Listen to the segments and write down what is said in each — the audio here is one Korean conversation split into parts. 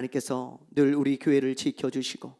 하나님께서 늘 우리 교회를 지켜주시고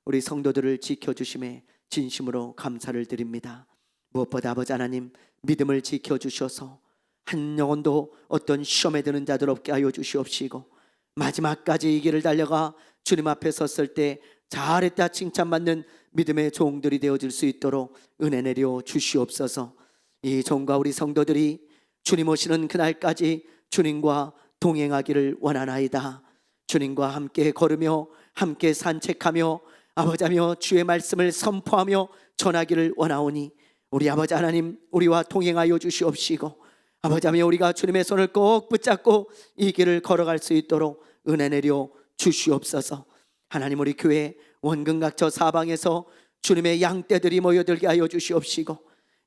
우리 성도들을 지켜주심에 진심으로 감사를 드립니다. 무엇보다 아버지 하나님, 믿음을 지켜주셔서 한 영혼도 어떤 시험에 드는 자들 없게 하여 주시옵시고, 마지막까지 이 길을 달려가 주님 앞에 섰을 때 잘했다 칭찬받는 믿음의 종들이 되어질 수 있도록 은혜 내려 주시옵소서. 이 종과 우리 성도들이 주님 오시는 그날까지 주님과 동행하기를 원하나이다. 주님과 함께 걸으며 함께 산책하며 아버지며 주의 말씀을 선포하며 전하기를 원하오니 우리 아버지 하나님, 우리와 동행하여 주시옵시고, 아버지며 우리가 주님의 손을 꼭 붙잡고 이 길을 걸어갈 수 있도록 은혜 내려 주시옵소서. 하나님, 우리 교회 원근 각처 사방에서 주님의 양떼들이 모여들게 하여 주시옵시고,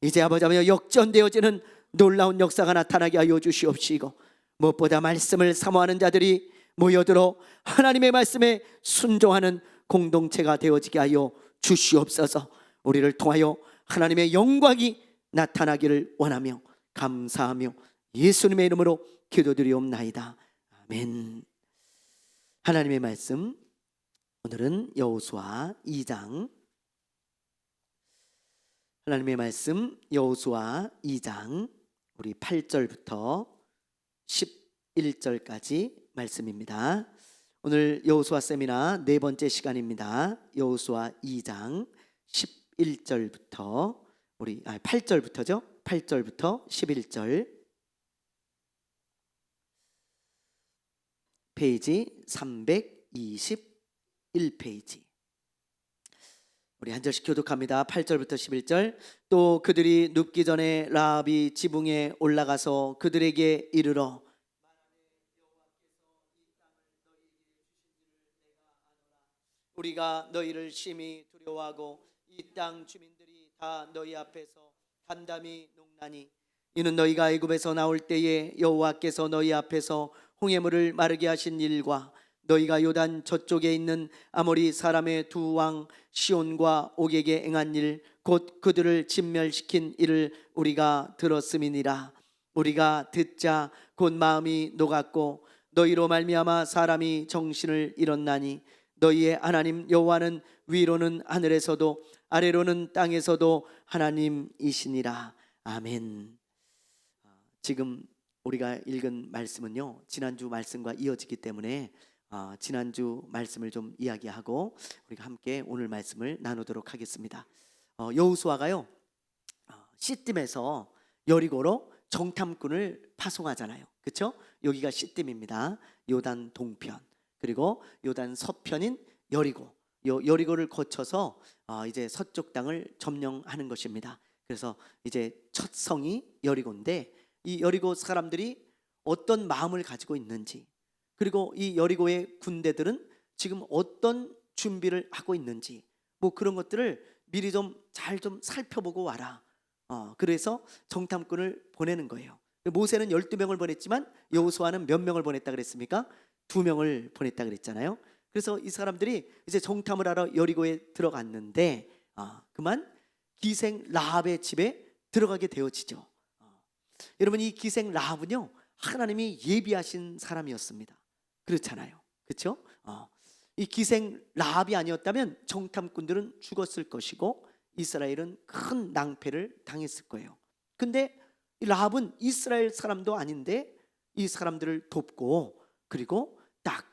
이제 아버지며 역전되어지는 놀라운 역사가 나타나게 하여 주시옵시고, 무엇보다 말씀을 사모하는 자들이 모여들어 하나님의 말씀에 순종하는 공동체가 되어지게 하여 주시옵소서. 우리를 통하여 하나님의 영광이 나타나기를 원하며 감사하며 예수님의 이름으로 기도드리옵나이다. 아멘. 하나님의 말씀, 오늘은 여호수아 2장, 하나님의 말씀 여호수아 2장 우리 8절부터 11절까지 말씀입니다. 오늘 여호수아 세미나 네 번째 시간입니다. 여호수아 2장 11절부터 우리 8절부터죠. 8절부터 11절, 페이지 321페이지. 우리 한 절씩 교독합니다. 8절부터 11절. 또 그들이 눕기 전에 라합이 지붕에 올라가서 그들에게 이르러 우리가 너희를 심히 두려워하고 이 땅 주민들이 다 너희 앞에서 담담히 녹나니 이는 너희가 애굽에서 나올 때에 여호와께서 너희 앞에서 홍해물을 마르게 하신 일과 너희가 요단 저쪽에 있는 아모리 사람의 두 왕 시온과 옥에게 행한 일, 곧 그들을 진멸시킨 일을 우리가 들었음이니라. 우리가 듣자 곧 마음이 녹았고 너희로 말미암아 사람이 정신을 잃었나니 너희의 하나님 여호와는 위로는 하늘에서도 아래로는 땅에서도 하나님이시니라. 아멘. 지금 우리가 읽은 말씀은요, 지난주 말씀과 이어지기 때문에 지난주 말씀을 좀 이야기하고 우리가 함께 오늘 말씀을 나누도록 하겠습니다. 여호수아가요, 시딤에서 여리고로 정탐꾼을 파송하잖아요. 그렇죠? 여기가 시딤입니다. 요단 동편, 그리고 요단 서편인 여리고, 여리고를 거쳐서 이제 서쪽 땅을 점령하는 것입니다. 그래서 이제 첫 성이 여리고인데, 이 여리고 사람들이 어떤 마음을 가지고 있는지, 그리고 이 여리고의 군대들은 지금 어떤 준비를 하고 있는지, 뭐 그런 것들을 미리 좀 잘 좀 살펴보고 와라. 그래서 정탐꾼을 보내는 거예요. 모세는 12명을 보냈지만 여호수아는 몇 명을 보냈다 그랬습니까? 2명을 보냈다 그랬잖아요. 그래서 이 사람들이 이제 정탐을 하러 여리고에 들어갔는데 그만 기생 라합의 집에 들어가게 되어지죠. 여러분, 이 기생 라합은요, 하나님이 예비하신 사람이었습니다. 그렇잖아요. 그렇죠? 이 기생 라합이 아니었다면 정탐꾼들은 죽었을 것이고 이스라엘은 큰 낭패를 당했을 거예요. 근데 이 라합은 이스라엘 사람도 아닌데 이 사람들을 돕고, 그리고 딱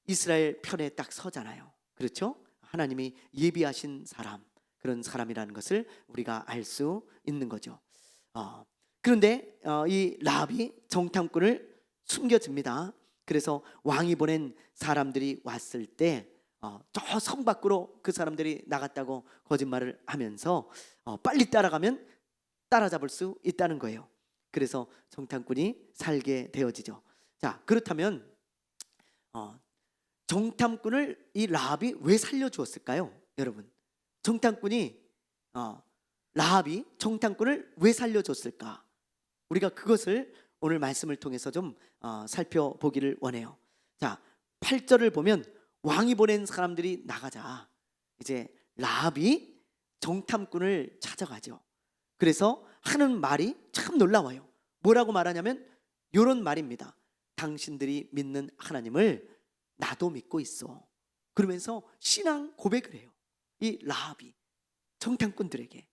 이스라엘 편에 딱 서잖아요. 그렇죠? 하나님이 예비하신 사람, 그런 사람이라는 것을 우리가 알 수 있는 거죠. 그런데 이 라합이 정탐꾼을 숨겨줍니다. 그래서 왕이 보낸 사람들이 왔을 때 저 성 밖으로 그 사람들이 나갔다고 거짓말을 하면서 빨리 따라가면 따라잡을 수 있다는 거예요. 그래서 정탐꾼이 살게 되어지죠. 자, 그렇다면 정탐꾼을 이 라합이 왜 살려주었을까요? 여러분, 라합이 정탐꾼을 왜 살려줬을까? 우리가 그것을 오늘 말씀을 통해서 좀 살펴보기를 원해요. 자, 8절을 보면 왕이 보낸 사람들이 나가자 이제 라합이 정탐꾼을 찾아가죠. 그래서 하는 말이 참 놀라워요. 뭐라고 말하냐면 이런 말입니다. 당신들이 믿는 하나님을 나도 믿고 있어. 그러면서 신앙 고백을 해요. 이 라합이 정탐꾼들에게.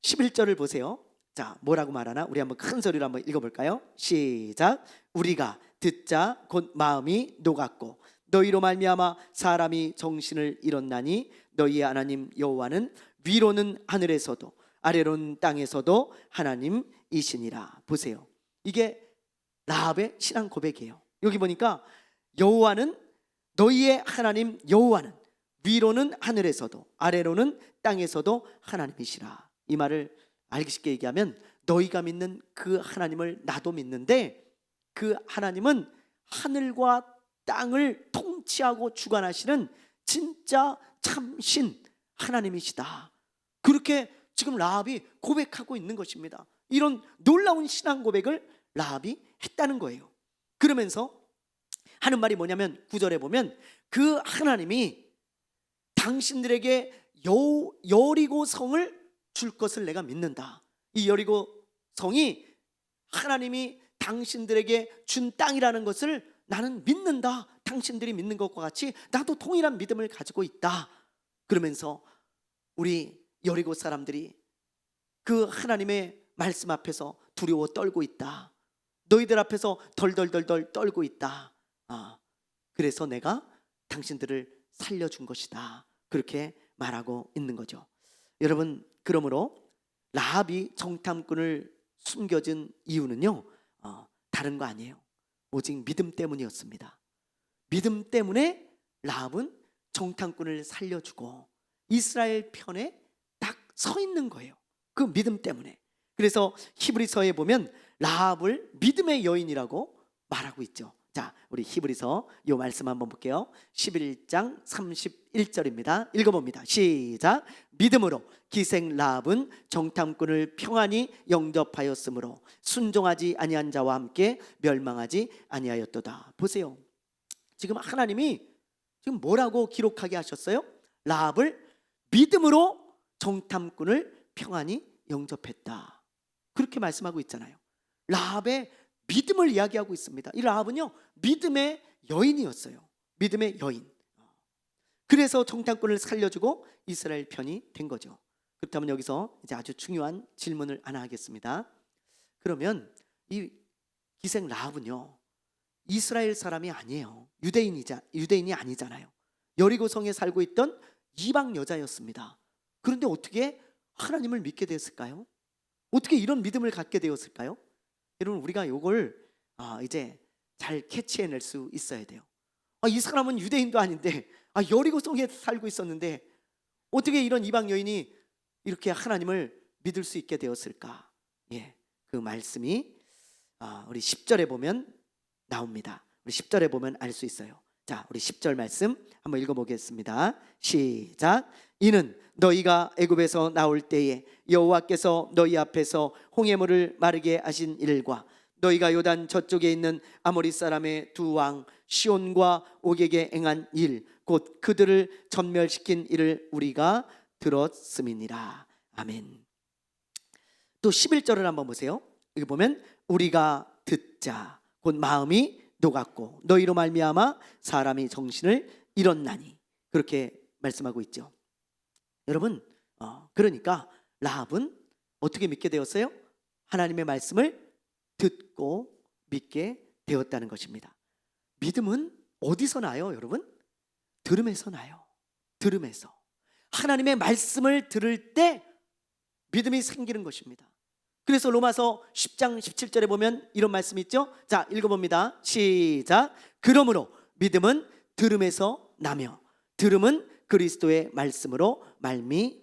11절을 보세요. 자, 뭐라고 말하나? 우리 한번 큰 소리로 한번 읽어볼까요? 시작. 우리가 듣자 곧 마음이 녹았고 너희로 말미암아 사람이 정신을 잃었나니 너희의 하나님 여호와는 위로는 하늘에서도 아래로는 땅에서도 하나님이시니라. 보세요. 이게 라합의 신앙 고백이에요. 여기 보니까 여호와는, 너희의 하나님 여호와는 위로는 하늘에서도 아래로는 땅에서도 하나님이시라. 이 말을 알기 쉽게 얘기하면 너희가 믿는 그 하나님을 나도 믿는데 그 하나님은 하늘과 땅을 통치하고 주관하시는 진짜 참신 하나님이시다. 그렇게 지금 라합이 고백하고 있는 것입니다. 이런 놀라운 신앙 고백을 라합이 했다는 거예요. 그러면서 하는 말이 뭐냐면 9절에 보면 그 하나님이 당신들에게 여리고 성을 줄 것을 내가 믿는다. 이 여리고 성이 하나님이 당신들에게 준 땅이라는 것을 나는 믿는다. 당신들이 믿는 것과 같이 나도 동일한 믿음을 가지고 있다. 그러면서 우리 여리고 사람들이 그 하나님의 말씀 앞에서 두려워 떨고 있다. 너희들 앞에서 덜덜덜덜 떨고 있다. 그래서 내가 당신들을 살려준 것이다. 그렇게 말하고 있는 거죠. 여러분, 그러므로 라합이 정탐꾼을 숨겨진 이유는요, 다른 거 아니에요. 오직 믿음 때문이었습니다. 믿음 때문에 라합은 정탐꾼을 살려주고 이스라엘 편에 딱 서 있는 거예요. 그 믿음 때문에. 그래서 히브리서에 보면 라합을 믿음의 여인이라고 말하고 있죠. 자, 우리 히브리서 이 말씀 한번 볼게요. 11장 31절입니다. 읽어봅니다. 시작. 믿음으로 기생 라합은 정탐꾼을 평안히 영접하였으므로 순종하지 아니한 자와 함께 멸망하지 아니하였도다. 보세요. 지금 하나님이 지금 뭐라고 기록하게 하셨어요? 라합을 믿음으로 정탐꾼을 평안히 영접했다. 그렇게 말씀하고 있잖아요. 라합의 믿음을 이야기하고 있습니다. 이 라합은요, 믿음의 여인이었어요. 믿음의 여인. 그래서 정탐꾼을 살려주고 이스라엘 편이 된 거죠. 그렇다면 여기서 이제 아주 중요한 질문을 하나 하겠습니다. 그러면 이 기생 라합은요, 이스라엘 사람이 아니에요. 유대인이 아니잖아요. 여리고성에 살고 있던 이방 여자였습니다. 그런데 어떻게 하나님을 믿게 되었을까요? 어떻게 이런 믿음을 갖게 되었을까요? 여러분, 우리가 이걸 이제 잘 캐치해낼 수 있어야 돼요. 이 사람은 유대인도 아닌데 여리고성에 살고 있었는데 어떻게 이런 이방 여인이 이렇게 하나님을 믿을 수 있게 되었을까? 그 말씀이 우리 10절에 보면 나옵니다. 우리 10절에 보면 알 수 있어요. 자, 우리 10절 말씀 한번 읽어보겠습니다. 시작. 이는 너희가 애굽에서 나올 때에 여호와께서 너희 앞에서 홍해물을 마르게 하신 일과 너희가 요단 저쪽에 있는 아모리 사람의 두 왕 시온과 옥에게 행한 일, 곧 그들을 전멸시킨 일을 우리가 들었음이니라. 아멘. 또 11절을 한번 보세요. 여기 보면 우리가 듣자 곧 마음이 녹았고 너희로 말미암아 사람이 정신을 잃었나니, 그렇게 말씀하고 있죠. 여러분, 그러니까 라합은 어떻게 믿게 되었어요? 하나님의 말씀을 듣고 믿게 되었다는 것입니다. 믿음은 어디서 나요, 여러분? 들음에서 나요. 들음에서. 하나님의 말씀을 들을 때 믿음이 생기는 것입니다. 그래서 로마서 10장 17절에 보면 이런 말씀이 있죠. 자, 읽어봅니다. 시작. 그러므로 믿음은 들음에서 나며 들음은 그리스도의 말씀으로 말미암느니라.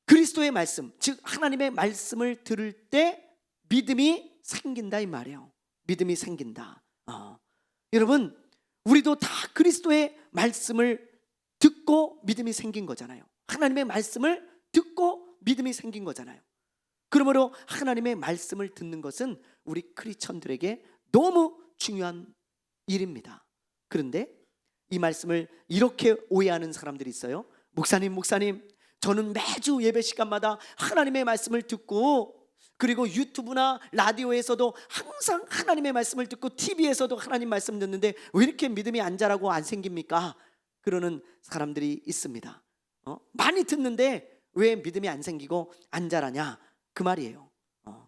그리스도의 말씀, 즉 하나님의 말씀을 들을 때 믿음이 생긴다 이 말이에요. 믿음이 생긴다. 여러분, 우리도 다 그리스도의 말씀을 듣고 믿음이 생긴 거잖아요. 하나님의 말씀을 듣고 믿음이 생긴 거잖아요. 그러므로 하나님의 말씀을 듣는 것은 우리 크리스천들에게 너무 중요한 일입니다. 그런데 이 말씀을 이렇게 오해하는 사람들이 있어요. 목사님, 저는 매주 예배 시간마다 하나님의 말씀을 듣고 그리고 유튜브나 라디오에서도 항상 하나님의 말씀을 듣고 TV에서도 하나님 말씀 듣는데 왜 이렇게 믿음이 안 자라고 안 생깁니까? 그러는 사람들이 있습니다. 많이 듣는데 왜 믿음이 안 생기고 안 자라냐 그 말이에요.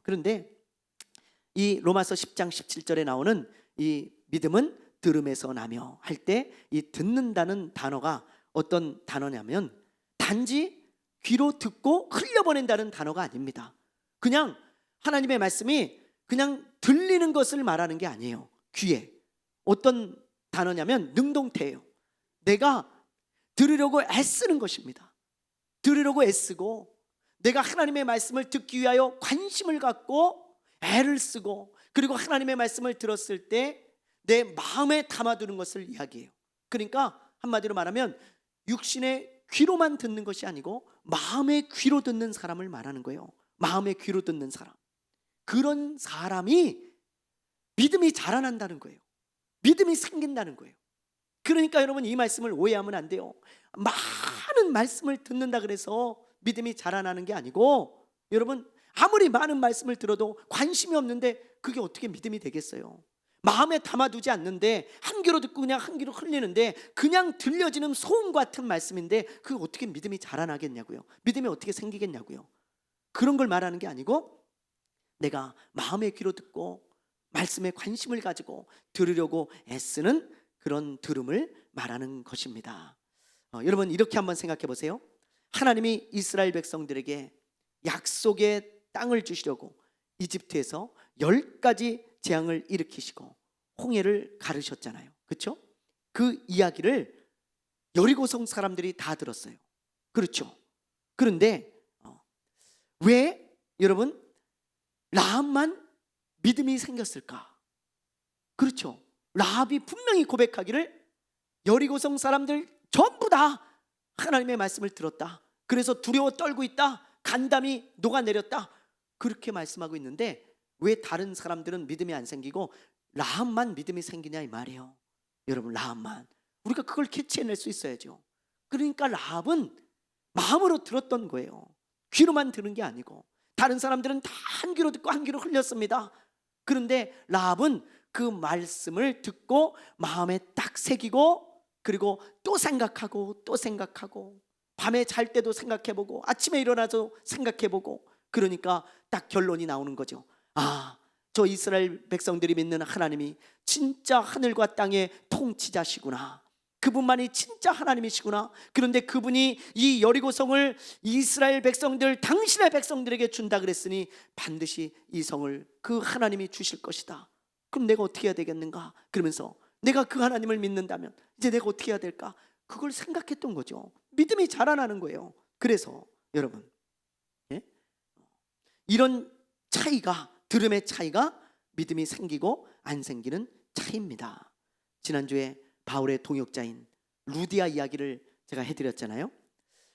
그런데 이 로마서 10장 17절에 나오는 이 믿음은 들음에서 나며 할 때 이 듣는다는 단어가 어떤 단어냐면 단지 귀로 듣고 흘려보낸다는 단어가 아닙니다. 그냥 하나님의 말씀이 그냥 들리는 것을 말하는 게 아니에요. 귀에. 어떤 단어냐면 능동태예요. 내가 들으려고 애쓰는 것입니다. 들으려고 애쓰고 내가 하나님의 말씀을 듣기 위하여 관심을 갖고 애를 쓰고 그리고 하나님의 말씀을 들었을 때 내 마음에 담아두는 것을 이야기해요. 그러니까 한마디로 말하면 육신의 귀로만 듣는 것이 아니고 마음의 귀로 듣는 사람을 말하는 거예요. 마음의 귀로 듣는 사람. 그런 사람이 믿음이 자라난다는 거예요. 믿음이 생긴다는 거예요. 그러니까 여러분 이 말씀을 오해하면 안 돼요. 많은 말씀을 듣는다 그래서 믿음이 자라나는 게 아니고 여러분 아무리 많은 말씀을 들어도 관심이 없는데 그게 어떻게 믿음이 되겠어요? 마음에 담아두지 않는데 한 귀로 듣고 그냥 한 귀로 흘리는데 그냥 들려지는 소음 같은 말씀인데 그게 어떻게 믿음이 자라나겠냐고요. 믿음이 어떻게 생기겠냐고요. 그런 걸 말하는 게 아니고 내가 마음의 귀로 듣고 말씀에 관심을 가지고 들으려고 애쓰는 그런 들음을 말하는 것입니다. 여러분 이렇게 한번 생각해 보세요. 하나님이 이스라엘 백성들에게 약속의 땅을 주시려고 이집트에서 10가지 재앙을 일으키시고 홍해를 가르셨잖아요. 그렇죠? 그 이야기를 여리고성 사람들이 다 들었어요. 그렇죠? 그런데 왜 여러분 라합만 믿음이 생겼을까? 그렇죠? 라합이 분명히 고백하기를 여리고성 사람들 전부 다 하나님의 말씀을 들었다. 그래서 두려워 떨고 있다. 간담이 녹아내렸다. 그렇게 말씀하고 있는데 왜 다른 사람들은 믿음이 안 생기고 라합만 믿음이 생기냐 이 말이에요. 여러분 라합만 우리가 그걸 캐치해낼 수 있어야죠. 그러니까 라합은 마음으로 들었던 거예요. 귀로만 들은 게 아니고 다른 사람들은 다 한 귀로 듣고 한 귀로 흘렸습니다. 그런데 라합은 그 말씀을 듣고 마음에 딱 새기고 그리고 또 생각하고 또 생각하고 밤에 잘 때도 생각해보고 아침에 일어나서 생각해보고 그러니까 딱 결론이 나오는 거죠. 저 이스라엘 백성들이 믿는 하나님이 진짜 하늘과 땅의 통치자시구나. 그분만이 진짜 하나님이시구나. 그런데 그분이 이 여리고성을 이스라엘 백성들 당신의 백성들에게 준다 그랬으니 반드시 이 성을 그 하나님이 주실 것이다. 그럼 내가 어떻게 해야 되겠는가? 그러면서 내가 그 하나님을 믿는다면 이제 내가 어떻게 해야 될까? 그걸 생각했던 거죠. 믿음이 자라나는 거예요. 그래서 여러분 이런 차이가 들음의 차이가 믿음이 생기고 안 생기는 차이입니다. 지난주에 바울의 동역자인 루디아 이야기를 제가 해드렸잖아요.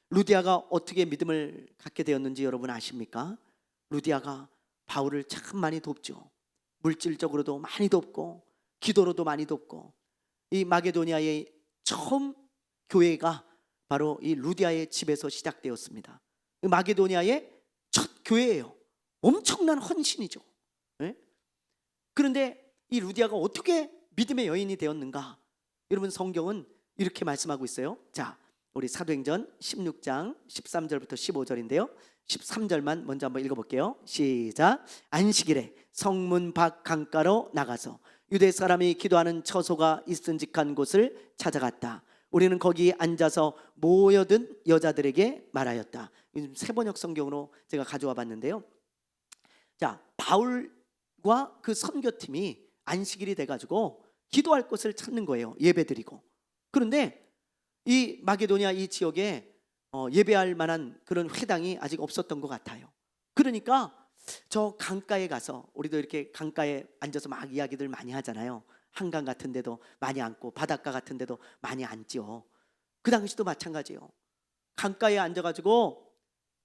루디아가 어떻게 믿음을 갖게 되었는지 여러분 아십니까? 루디아가 바울을 참 많이 돕죠. 물질적으로도 많이 돕고 기도로도 많이 돕고 이 마게도니아의 처음 교회가 바로 이 루디아의 집에서 시작되었습니다. 마게도니아의 첫 교회예요. 엄청난 헌신이죠. 네? 그런데 이 루디아가 어떻게 믿음의 여인이 되었는가? 여러분 성경은 이렇게 말씀하고 있어요. 자, 우리 사도행전 16장 13절부터 15절인데요 13절만 먼저 한번 읽어볼게요. 시작. 안식일에 성문 밖 강가로 나가서 유대 사람이 기도하는 처소가 있은직한 곳을 찾아갔다. 우리는 거기 앉아서 모여든 여자들에게 말하였다. 세번역 성경으로 제가 가져와 봤는데요. 자, 바울과 그 선교팀이 안식일이 돼가지고 기도할 곳을 찾는 거예요. 예배드리고. 그런데 이 마게도니아 이 지역에 예배할 만한 그런 회당이 아직 없었던 것 같아요. 그러니까 저 강가에 가서 우리도 이렇게 강가에 앉아서 막 이야기들 많이 하잖아요. 한강 같은 데도 많이 앉고 바닷가 같은 데도 많이 앉죠. 그 당시도 마찬가지예요. 강가에 앉아가지고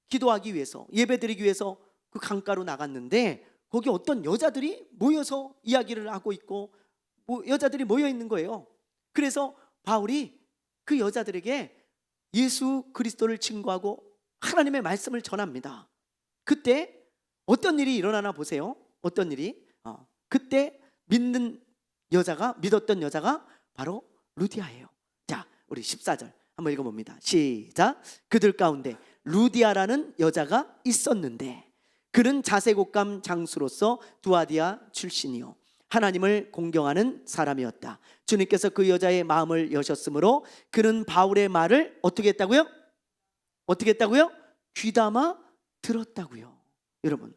기도하기 위해서 예배드리기 위해서 그 강가로 나갔는데 거기 어떤 여자들이 모여서 이야기를 하고 있고 여자들이 모여 있는 거예요. 그래서 바울이 그 여자들에게 예수 그리스도를 증거하고 하나님의 말씀을 전합니다. 그때 어떤 일이 일어나나 보세요. 어떤 일이? 그때 믿었던 여자가 바로 루디아예요. 자, 우리 14절 한번 읽어봅니다. 시작. 그들 가운데 루디아라는 여자가 있었는데 그는 자색옷감 장수로서 두아디아 출신이요 하나님을 공경하는 사람이었다. 주님께서 그 여자의 마음을 여셨으므로 그는 바울의 말을 어떻게 했다고요? 어떻게 했다고요? 귀담아 들었다고요. 여러분,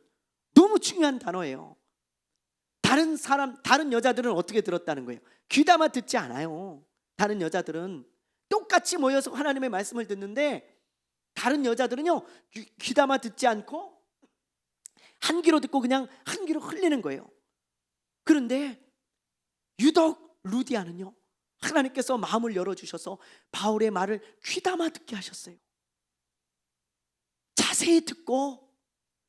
너무 중요한 단어예요. 다른 여자들은 어떻게 들었다는 거예요? 귀담아 듣지 않아요. 다른 여자들은 똑같이 모여서 하나님의 말씀을 듣는데 다른 여자들은요, 귀담아 듣지 않고 한 귀로 듣고 그냥 한 귀로 흘리는 거예요. 그런데 유독 루디아는요, 하나님께서 마음을 열어주셔서 바울의 말을 귀담아 듣게 하셨어요. 자세히 듣고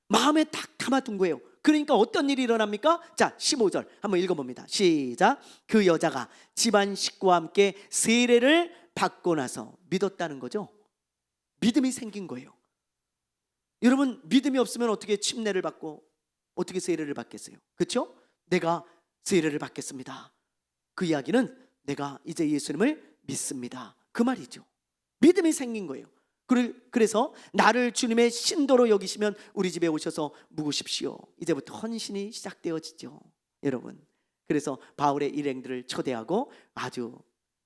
마음에 딱 담아둔 거예요. 그러니까 어떤 일이 일어납니까? 자, 15절 한번 읽어봅니다. 시작. 그 여자가 집안 식구와 함께 세례를 받고 나서 믿었다는 거죠. 믿음이 생긴 거예요. 여러분, 믿음이 없으면 어떻게 침례를 받고 어떻게 세례를 받겠어요? 그렇죠? 내가 세례를 받겠습니다. 그 이야기는 내가 이제 예수님을 믿습니다, 그 말이죠. 믿음이 생긴 거예요. 그래서 나를 주님의 신도로 여기시면 우리 집에 오셔서 묵으십시오. 이제부터 헌신이 시작되어지죠, 여러분. 그래서 바울의 일행들을 초대하고 아주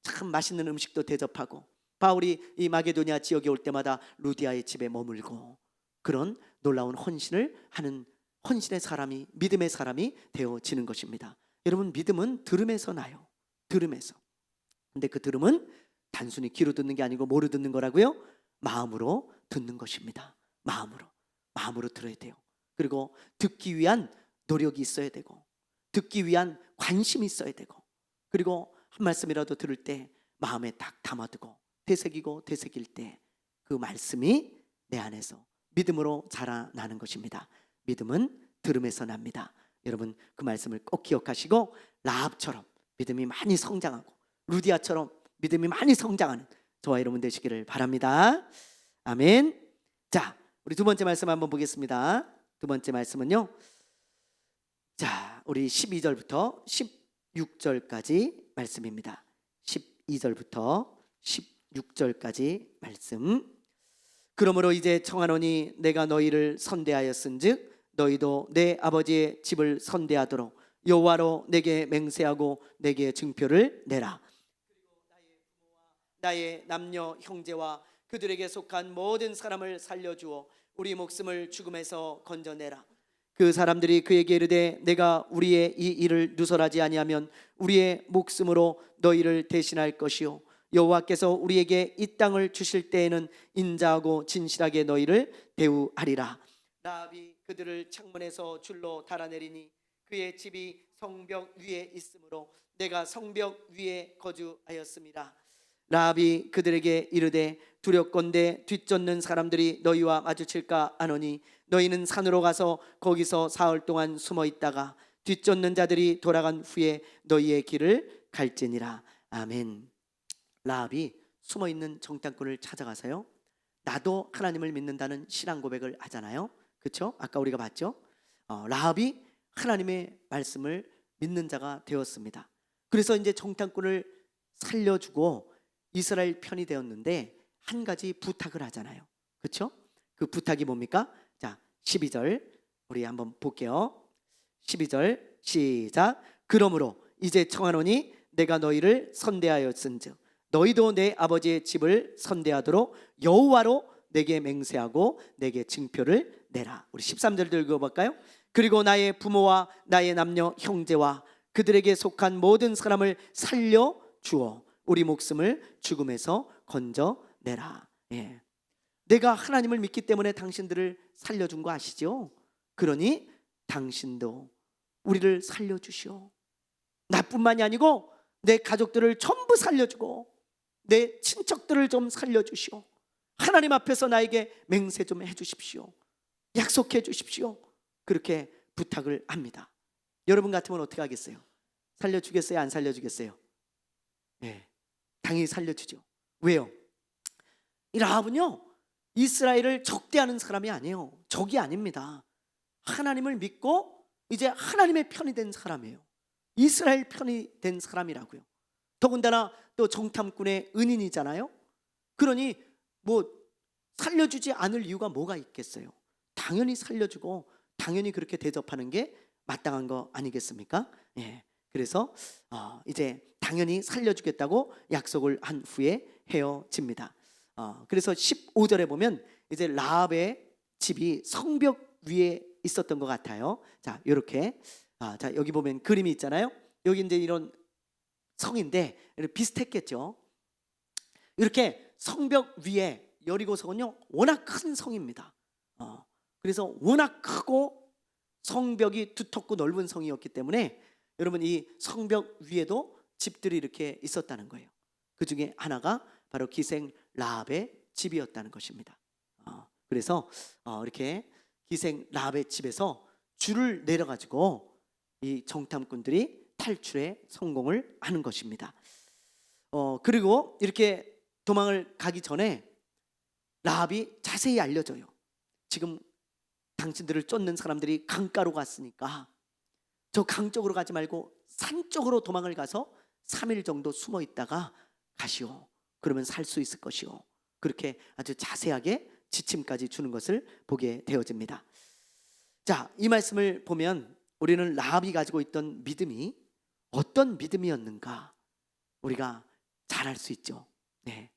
참 맛있는 음식도 대접하고, 바울이 이 마게도니아 지역에 올 때마다 루디아의 집에 머물고, 그런 놀라운 헌신을 하는 헌신의 사람이, 믿음의 사람이 되어지는 것입니다. 여러분, 믿음은 들음에서 나요. 들음에서. 근데 그 들음은 단순히 귀로 듣는 게 아니고 뭐로 듣는 거라고요? 마음으로 듣는 것입니다. 마음으로 들어야 돼요. 그리고 듣기 위한 노력이 있어야 되고, 듣기 위한 관심이 있어야 되고, 그리고 한 말씀이라도 들을 때 마음에 딱 담아두고 되새길 때 그 말씀이 내 안에서 믿음으로 자라나는 것입니다. 믿음은 들음에서 납니다. 여러분, 그 말씀을 꼭 기억하시고 라합처럼 믿음이 많이 성장하고 루디아처럼 믿음이 많이 성장하는 저와 여러분 되시기를 바랍니다. 아멘. 자, 우리 두 번째 말씀 한번 보겠습니다. 두 번째 말씀은요, 자, 우리 12절부터 16절까지 말씀입니다. 12절부터 16절까지 말씀. 그러므로 이제 청하노니 내가 너희를 선대하였은즉 너희도 내 아버지의 집을 선대하도록 여호와로 내게 맹세하고 내게 증표를 내라. 그리고 나의 부모와 나의 남녀 형제와 그들에게 속한 모든 사람을 살려주어 우리 목숨을 죽음에서 건져내라. 그 사람들이 그에게 이르되 내가 우리의 이 일을 누설하지 아니하면 우리의 목숨으로 너희를 대신할 것이요 여호와께서 우리에게 이 땅을 주실 때에는 인자하고 진실하게 너희를 대우하리라. 라합이 그들을 창문에서 줄로 달아내리니 그의 집이 성벽 위에 있으므로 내가 성벽 위에 거주하였습니다. 라합이 그들에게 이르되 두렵건대 뒤쫓는 사람들이 너희와 마주칠까 하노니 너희는 산으로 가서 거기서 사흘 동안 숨어 있다가 뒤쫓는 자들이 돌아간 후에 너희의 길을 갈지니라. 아멘. 라합이 숨어 있는 정탐꾼을 찾아가서요, 나도 하나님을 믿는다는 신앙 고백을 하잖아요. 그렇죠? 아까 우리가 봤죠? 라합이 하나님의 말씀을 믿는 자가 되었습니다. 그래서 이제 정탐꾼을 살려주고 이스라엘 편이 되었는데 한 가지 부탁을 하잖아요. 그렇죠? 그 부탁이 뭡니까? 자, 12절 우리 한번 볼게요. 12절 시작. 그러므로 이제 청하노니 내가 너희를 선대하였은즉 너희도 내 아버지의 집을 선대하도록 여호와로 내게 맹세하고 내게 증표를 내라. 우리 13절도 읽어볼까요? 그리고 나의 부모와 나의 남녀 형제와 그들에게 속한 모든 사람을 살려 주어 우리 목숨을 죽음에서 건져내라. 예. 내가 하나님을 믿기 때문에 당신들을 살려준 거 아시죠? 그러니 당신도 우리를 살려주시오. 나뿐만이 아니고 내 가족들을 전부 살려주고 내 친척들을 좀 살려주시오. 하나님 앞에서 나에게 맹세 좀 해주십시오. 약속해 주십시오. 그렇게 부탁을 합니다. 여러분 같으면 어떻게 하겠어요? 살려주겠어요? 안 살려주겠어요? 네, 당연히 살려주죠. 왜요? 이 라합은요, 이스라엘을 적대하는 사람이 아니에요. 적이 아닙니다. 하나님을 믿고 이제 하나님의 편이 된 사람이에요. 이스라엘 편이 된 사람이라고요. 더군다나 또 정탐꾼의 은인이잖아요. 그러니 뭐 살려주지 않을 이유가 뭐가 있겠어요? 당연히 살려주고 당연히 그렇게 대접하는 게 마땅한 거 아니겠습니까? 예. 그래서 이제 당연히 살려주겠다고 약속을 한 후에 헤어집니다. 그래서 15절에 보면 이제 라합의 집이 성벽 위에 있었던 것 같아요. 자, 이렇게 자, 여기 보면 그림이 있잖아요. 여기 이제 이런 성인데 비슷했겠죠. 이렇게 성벽 위에, 여리고성은요 워낙 큰 성입니다. 그래서 워낙 크고 성벽이 두텁고 넓은 성이었기 때문에 여러분 이 성벽 위에도 집들이 이렇게 있었다는 거예요. 그 중에 하나가 바로 기생 라합의 집이었다는 것입니다. 그래서 이렇게 기생 라합의 집에서 줄을 내려가지고 이 정탐꾼들이 탈출에 성공을 하는 것입니다. 그리고 이렇게 도망을 가기 전에 라합이 자세히 알려줘요. 지금 당신들을 쫓는 사람들이 강가로 갔으니까 저 강 쪽으로 가지 말고 산 쪽으로 도망을 가서 3일 정도 숨어 있다가 가시오. 그러면 살 수 있을 것이오. 그렇게 아주 자세하게 지침까지 주는 것을 보게 되어집니다. 자, 이 말씀을 보면 우리는 라합이 가지고 있던 믿음이 어떤 믿음이었는가 우리가 잘 알 수 있죠. 네,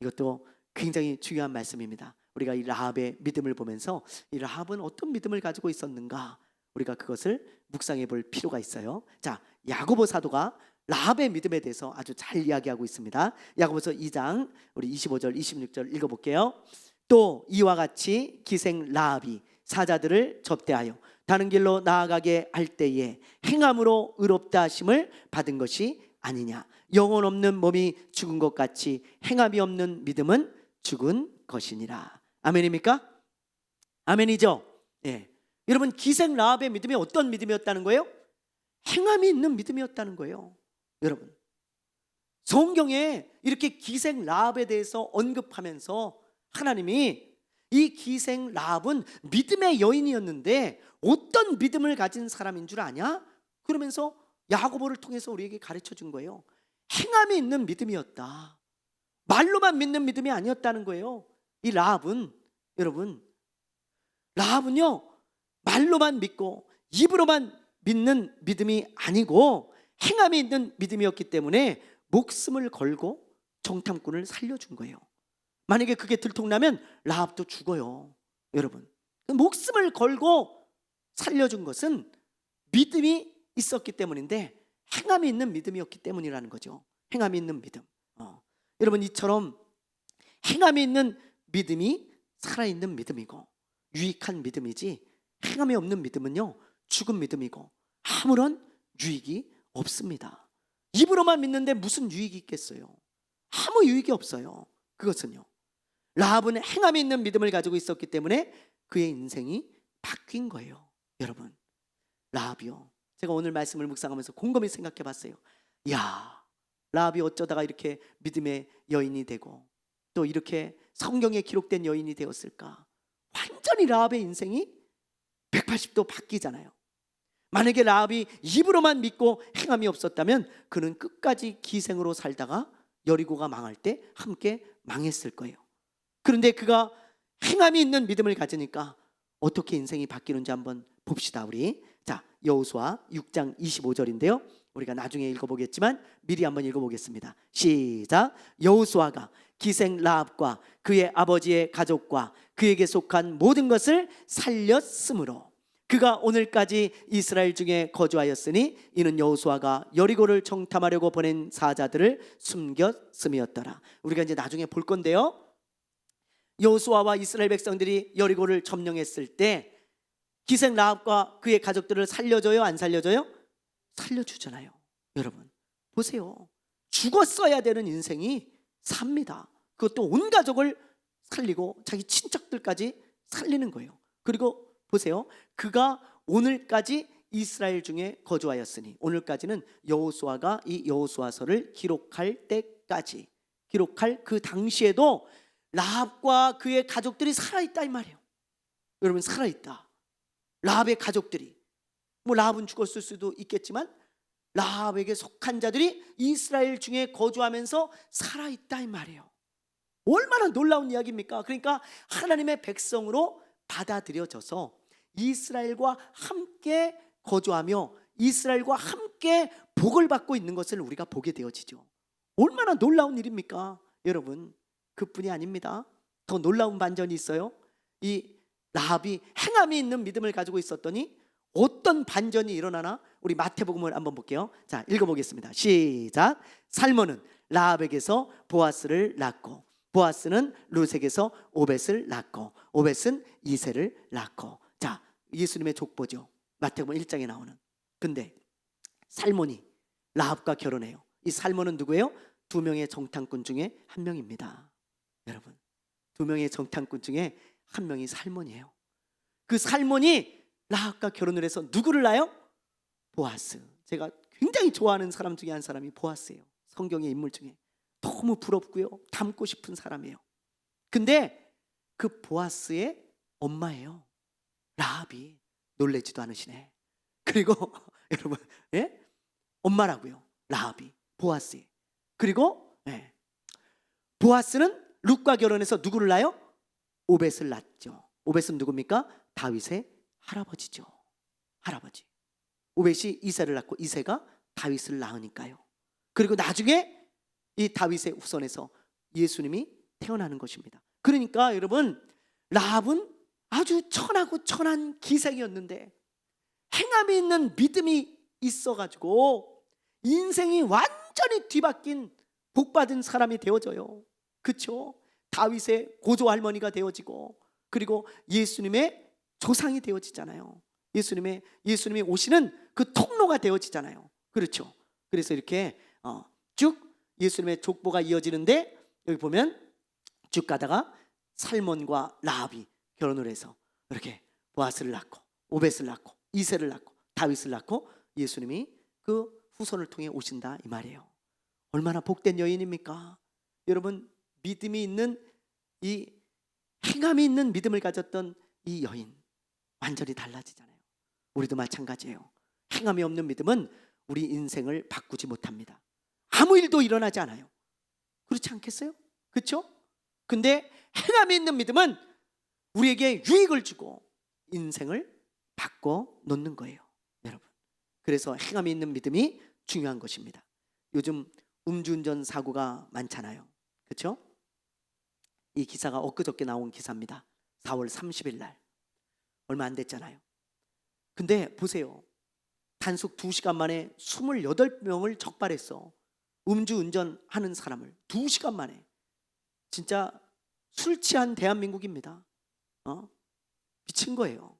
이것도 굉장히 중요한 말씀입니다. 우리가 이 라합의 믿음을 보면서 이 라합은 어떤 믿음을 가지고 있었는가 우리가 그것을 묵상해 볼 필요가 있어요. 자, 야고보 사도가 라합의 믿음에 대해서 아주 잘 이야기하고 있습니다. 야고보서 2장 우리 25절 26절 읽어볼게요. 또 이와 같이 기생 라합이 사자들을 접대하여 다른 길로 나아가게 할 때에 행함으로 의롭다 하심을 받은 것이 아니냐. 영혼 없는 몸이 죽은 것 같이 행함이 없는 믿음은 죽은 것이니라. 아멘입니까? 아멘이죠. 예. 여러분 기생 라합의 믿음이 어떤 믿음이었다는 거예요? 행함이 있는 믿음이었다는 거예요. 여러분 성경에 이렇게 기생 라합에 대해서 언급하면서 하나님이 이 기생 라합은 믿음의 여인이었는데 어떤 믿음을 가진 사람인 줄 아냐? 그러면서 야고보를 통해서 우리에게 가르쳐 준 거예요. 행함이 있는 믿음이었다. 말로만 믿는 믿음이 아니었다는 거예요. 이 라합은 여러분 라합은요 말로만 믿고 입으로만 믿는 믿음이 아니고 행함이 있는 믿음이었기 때문에 목숨을 걸고 정탐꾼을 살려준 거예요. 만약에 그게 들통나면 라합도 죽어요. 여러분 목숨을 걸고 살려준 것은 믿음이 있었기 때문인데 행함이 있는 믿음이었기 때문이라는 거죠. 행함이 있는 믿음. 여러분 이처럼 행함이 있는 믿음이 살아있는 믿음이고 유익한 믿음이지 행함이 없는 믿음은요 죽은 믿음이고 아무런 유익이 없습니다. 입으로만 믿는데 무슨 유익이 있겠어요? 아무 유익이 없어요. 그것은요 라합은 행함이 있는 믿음을 가지고 있었기 때문에 그의 인생이 바뀐 거예요. 여러분 라합이요 제가 오늘 말씀을 묵상하면서 곰곰이 생각해 봤어요. 야, 라합이 어쩌다가 이렇게 믿음의 여인이 되고 또 이렇게 성경에 기록된 여인이 되었을까? 완전히 라합의 인생이 180도 바뀌잖아요. 만약에 라합이 입으로만 믿고 행함이 없었다면 그는 끝까지 기생으로 살다가 여리고가 망할 때 함께 망했을 거예요. 그런데 그가 행함이 있는 믿음을 가지니까 어떻게 인생이 바뀌는지 한번 봅시다. 우리 자 여호수아 6장 25절인데요 우리가 나중에 읽어보겠지만 미리 한번 읽어보겠습니다. 시작. 여호수아가 기생 라합과 그의 아버지의 가족과 그에게 속한 모든 것을 살렸으므로 그가 오늘까지 이스라엘 중에 거주하였으니 이는 여호수아가 여리고를 정탐하려고 보낸 사자들을 숨겼음이었더라. 우리가 이제 나중에 볼 건데요 여호수아와 이스라엘 백성들이 여리고를 점령했을 때 기생 라합과 그의 가족들을 살려줘요? 안 살려줘요? 살려주잖아요. 여러분 보세요. 죽었어야 되는 인생이 삽니다. 그것도 온 가족을 살리고 자기 친척들까지 살리는 거예요. 그리고 보세요. 그가 오늘까지 이스라엘 중에 거주하였으니 오늘까지는 여호수아가 이 여호수아서를 기록할 때까지 기록할 그 당시에도 라합과 그의 가족들이 살아있다 이 말이에요. 여러분 살아있다. 라합의 가족들이, 뭐 라합은 죽었을 수도 있겠지만 라합에게 속한 자들이 이스라엘 중에 거주하면서 살아있다 이 말이에요. 얼마나 놀라운 이야기입니까? 그러니까 하나님의 백성으로 받아들여져서 이스라엘과 함께 거주하며 이스라엘과 함께 복을 받고 있는 것을 우리가 보게 되어지죠. 얼마나 놀라운 일입니까? 여러분, 그뿐이 아닙니다. 더 놀라운 반전이 있어요. 이 라합이 행함이 있는 믿음을 가지고 있었더니 어떤 반전이 일어나나 우리 마태복음을 한번 볼게요. 자, 읽어보겠습니다. 시작. 살몬은 라합에게서 보아스를 낳고 보아스는 룻에게서 오벳을 낳고 오벳은 이새를 낳고. 자, 예수님의 족보죠. 마태복음 1장에 나오는. 근데 살몬이 라합과 결혼해요. 이 살몬은 누구예요? 두 명의 정탐꾼 중에 한 명입니다. 여러분, 두 명의 정탐꾼 중에 한 명이 살몬이에요. 그 살몬이 라합과 결혼을 해서 누구를 낳아요? 보아스. 제가 굉장히 좋아하는 사람 중에 한 사람이 보아스예요. 성경의 인물 중에 너무 부럽고요, 닮고 싶은 사람이에요. 근데 그 보아스의 엄마예요. 라합이. 놀래지도 않으시네. 그리고 여러분, 예? 엄마라고요. 라합이 보아스의. 그리고 보아스는 룻과 결혼해서 누구를 낳아요? 오벳을 낳죠. 오벳은 누굽니까? 다윗의 할아버지죠. 할아버지. 오벳이 이새를 낳고 이새가 다윗을 낳으니까요. 그리고 나중에 이 다윗의 후손에서 예수님이 태어나는 것입니다. 그러니까 여러분, 라합은 아주 천하고 천한 기생이었는데 행함이 있는 믿음이 있어가지고 인생이 완전히 뒤바뀐 복받은 사람이 되어져요. 그렇죠? 다윗의 고조 할머니가 되어지고 그리고 예수님의 조상이 되어지잖아요. 예수님이 오시는 그 통로가 되어지잖아요. 그렇죠? 그래서 이렇게 쭉 예수님의 족보가 이어지는데, 여기 보면 쭉 가다가 살몬과 라합이 결혼을 해서 이렇게 보아스를 낳고 오벳을 낳고 이새를 낳고 다윗을 낳고 예수님이 그 후손을 통해 오신다 이 말이에요. 얼마나 복된 여인입니까? 여러분, 믿음이 있는 이 행함이 있는 믿음을 가졌던 이 여인 완전히 달라지잖아요. 우리도 마찬가지예요. 행함이 없는 믿음은 우리 인생을 바꾸지 못합니다. 아무 일도 일어나지 않아요. 그렇지 않겠어요? 그렇죠? 근데 행함이 있는 믿음은 우리에게 유익을 주고 인생을 바꿔 놓는 거예요, 여러분. 그래서 행함이 있는 믿음이 중요한 것입니다. 요즘 음주운전 사고가 많잖아요. 그렇죠? 이 기사가 엊그저께 나온 기사입니다. 4월 30일 날. 얼마 안 됐잖아요. 근데 보세요. 단속 2시간 만에 28명을 적발했어. 음주운전하는 사람을 2시간 만에. 진짜 술 취한 대한민국입니다. 미친 거예요.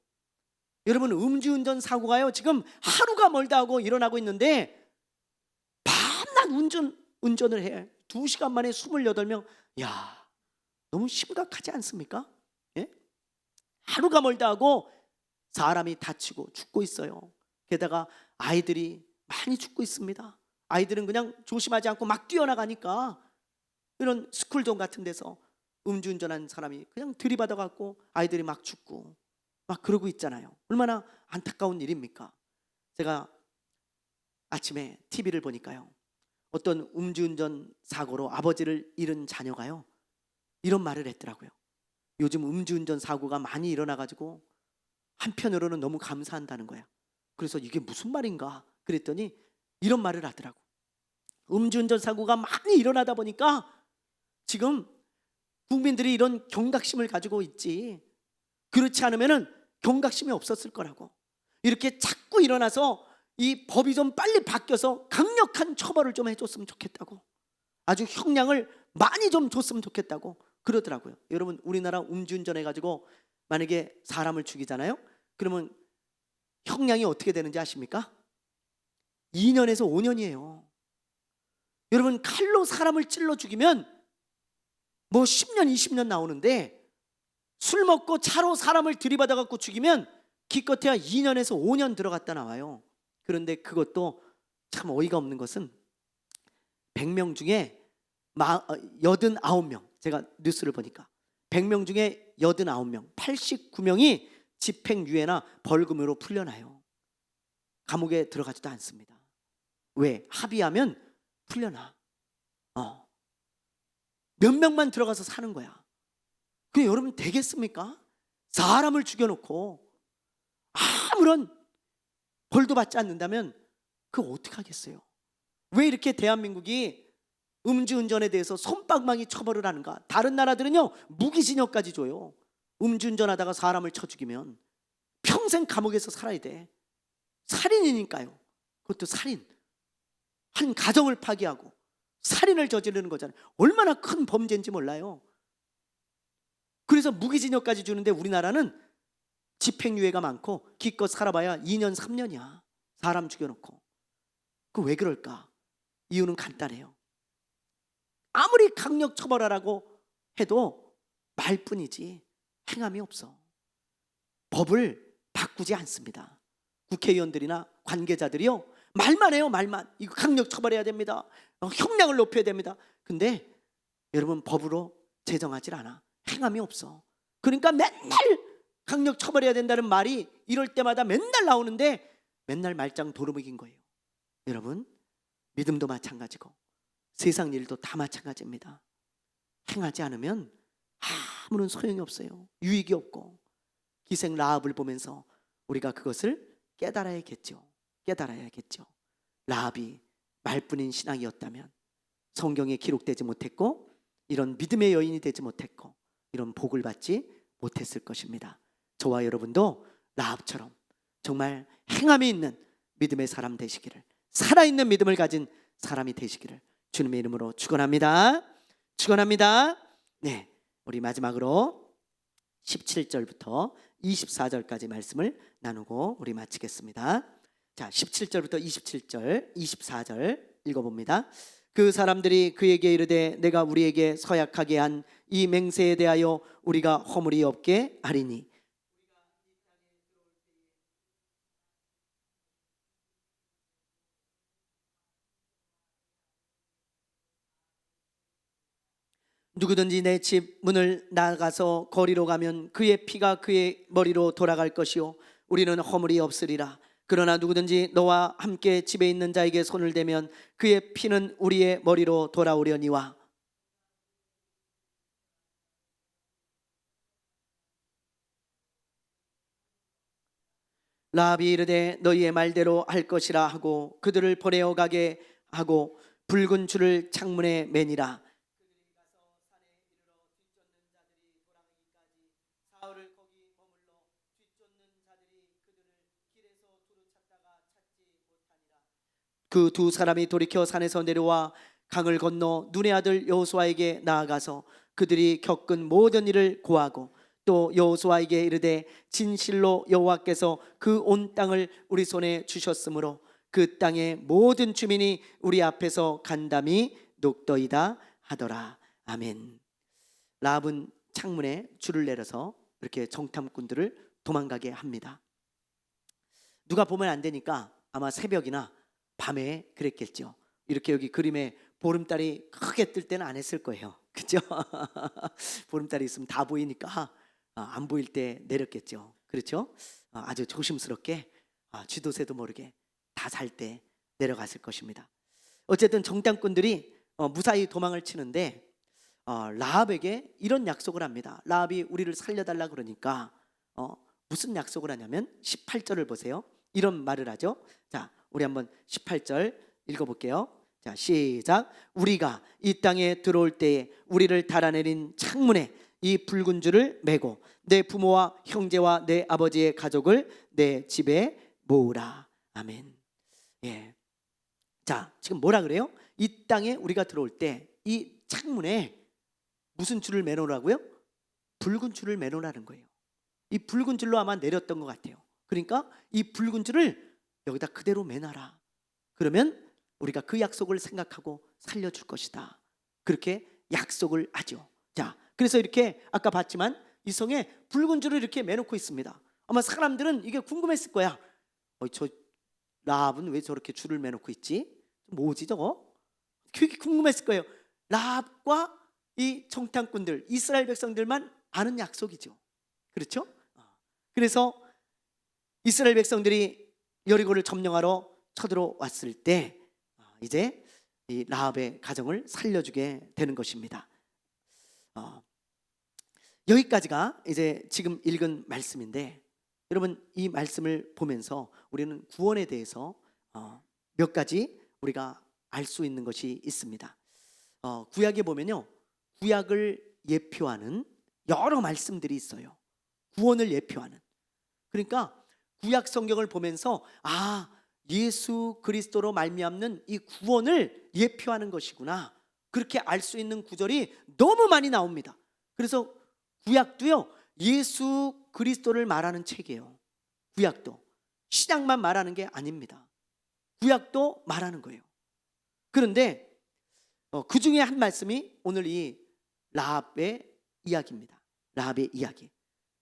여러분, 음주운전 사고가요 지금 하루가 멀다 하고 일어나고 있는데 밤낮 운전을 해. 2시간 만에 28명. 야, 너무 심각하지 않습니까? 예? 하루가 멀다 하고 사람이 다치고 죽고 있어요. 게다가 아이들이 많이 죽고 있습니다. 아이들은 그냥 조심하지 않고 막 뛰어나가니까 이런 스쿨존 같은 데서 음주운전한 사람이 그냥 들이받아갖고 아이들이 막 죽고 막 그러고 있잖아요. 얼마나 안타까운 일입니까? 제가 아침에 TV를 보니까요, 어떤 음주운전 사고로 아버지를 잃은 자녀가요 이런 말을 했더라고요. 요즘 음주운전 사고가 많이 일어나가지고 한편으로는 너무 감사한다는 거야. 그래서 이게 무슨 말인가 그랬더니 이런 말을 하더라고. 음주운전 사고가 많이 일어나다 보니까 지금 국민들이 이런 경각심을 가지고 있지, 그렇지 않으면 경각심이 없었을 거라고. 이렇게 자꾸 일어나서 이 법이 좀 빨리 바뀌어서 강력한 처벌을 좀 해줬으면 좋겠다고, 아주 형량을 많이 좀 줬으면 좋겠다고 그러더라고요. 여러분, 우리나라 음주운전 해가지고 만약에 사람을 죽이잖아요. 그러면 형량이 어떻게 되는지 아십니까? 2년에서 5년이에요. 여러분, 칼로 사람을 찔러 죽이면 뭐 10년 20년 나오는데 술 먹고 차로 사람을 들이받아 갖고 죽이면 기껏해야 2년에서 5년 들어갔다 나와요. 그런데 그것도 참 어이가 없는 것은 100명 중에 89명, 제가 뉴스를 보니까 100명 중에 89명, 89명이 집행유예나 벌금으로 풀려나요. 감옥에 들어가지도 않습니다. 왜? 합의하면 풀려나. 몇 명만 들어가서 사는 거야. 그게 여러분 되겠습니까? 사람을 죽여놓고 아무런 벌도 받지 않는다면 그거 어떻게 하겠어요? 왜 이렇게 대한민국이 음주운전에 대해서 솜방망이 처벌을 하는가? 다른 나라들은요 무기징역까지 줘요. 음주운전하다가 사람을 쳐 죽이면 평생 감옥에서 살아야 돼. 살인이니까요. 그것도 살인. 한 가정을 파괴하고 살인을 저지르는 거잖아요. 얼마나 큰 범죄인지 몰라요. 그래서 무기징역까지 주는데 우리나라는 집행유예가 많고 기껏 살아봐야 2년 3년이야. 사람 죽여놓고. 그 왜 그럴까? 이유는 간단해요. 아무리 강력 처벌하라고 해도 말뿐이지 행함이 없어. 법을 바꾸지 않습니다. 국회의원들이나 관계자들이요 말만 해요. 말만. 이거 강력 처벌해야 됩니다. 형량을 높여야 됩니다. 근데 여러분 법으로 제정하지 않아. 행함이 없어. 그러니까 맨날 강력 처벌해야 된다는 말이 이럴 때마다 맨날 나오는데 맨날 말짱 도루묵인 거예요. 여러분 믿음도 마찬가지고 세상 일도 다 마찬가지입니다. 행하지 않으면 아무런 소용이 없어요. 유익이 없고. 기생 라합을 보면서 우리가 그것을 깨달아야겠죠. 라합이 말뿐인 신앙이었다면 성경에 기록되지 못했고 이런 믿음의 여인이 되지 못했고 이런 복을 받지 못했을 것입니다. 저와 여러분도 라합처럼 정말 행함이 있는 믿음의 사람 되시기를, 살아있는 믿음을 가진 사람이 되시기를 주님의 이름으로 축원합니다. 네, 우리 마지막으로 17절부터 24절까지 말씀을 나누고 우리 마치겠습니다. 자, 17절부터 27절, 24절 읽어봅니다. 그 사람들이 그에게 이르되 내가 우리에게 서약하게 한 이 맹세에 대하여 우리가 허물이 없게 하리니 누구든지 내 집 문을 나가서 거리로 가면 그의 피가 그의 머리로 돌아갈 것이요 우리는 허물이 없으리라. 그러나 누구든지 너와 함께 집에 있는 자에게 손을 대면 그의 피는 우리의 머리로 돌아오려니와. 라합이 이르되 너희의 말대로 할 것이라 하고 그들을 보내어 가게 하고 붉은 줄을 창문에 매니라. 그 두 사람이 돌이켜 산에서 내려와 강을 건너 눈의 아들 여호수아에게 나아가서 그들이 겪은 모든 일을 고하고 또 여호수아에게 이르되 진실로 여호와께서 그 온 땅을 우리 손에 주셨으므로 그 땅의 모든 주민이 우리 앞에서 간담이 녹더이다 하더라. 아멘. 라합은 창문에 줄을 내려서 이렇게 정탐꾼들을 도망가게 합니다. 누가 보면 안 되니까 아마 새벽이나 밤에 그랬겠죠. 이렇게 여기 그림에 보름달이 크게 뜰 때는 안 했을 거예요. 그렇죠? 보름달이 있으면 다 보이니까 안 보일 때 내렸겠죠. 그렇죠? 아주 조심스럽게 쥐도 새도 모르게 다 잘 때 내려갔을 것입니다. 어쨌든 정탐꾼들이 무사히 도망을 치는데 라합에게 이런 약속을 합니다. 라합이 우리를 살려달라 그러니까 무슨 약속을 하냐면 18절을 보세요. 이런 말을 하죠. 자, 우리 한번 18절 읽어볼게요. 자, 시작. 우리가 이 땅에 들어올 때에 우리를 달아내린 창문에 이 붉은 줄을 매고 내 부모와 형제와 내 아버지의 가족을 내 집에 모으라. 아멘. 예. 자, 지금 뭐라 그래요? 이 땅에 우리가 들어올 때 이 창문에 무슨 줄을 매놓으라고요? 붉은 줄을 매놓으라는 거예요. 이 붉은 줄로 아마 내렸던 것 같아요. 그러니까 이 붉은 줄을 여기다 그대로 매놔라. 그러면 우리가 그 약속을 생각하고 살려줄 것이다. 그렇게 약속을 하죠. 자, 그래서 이렇게 아까 봤지만 이 성에 붉은 줄을 이렇게 매놓고 있습니다. 아마 사람들은 이게 궁금했을 거야. 저 라합은 왜 저렇게 줄을 매놓고 있지? 뭐지 저거? 그게 궁금했을 거예요. 라합과 이 정탐꾼들, 이스라엘 백성들만 아는 약속이죠. 그렇죠? 그래서 이스라엘 백성들이 여리고를 점령하러 쳐들어왔을 때 이제 이 라합의 가정을 살려주게 되는 것입니다. 여기까지가 이제 지금 읽은 말씀인데, 여러분 이 말씀을 보면서 우리는 구원에 대해서 몇 가지 우리가 알 수 있는 것이 있습니다. 구약에 보면요, 구약을 예표하는 여러 말씀들이 있어요. 구원을 예표하는. 그러니까 구약 성경을 보면서 예수 그리스도로 말미암는 이 구원을 예표하는 것이구나, 그렇게 알 수 있는 구절이 너무 많이 나옵니다. 그래서 구약도요, 예수 그리스도를 말하는 책이에요. 구약도 신약만 말하는 게 아닙니다. 구약도 말하는 거예요. 그런데 그 중에 한 말씀이 오늘 이 라합의 이야기입니다. 라합의 이야기.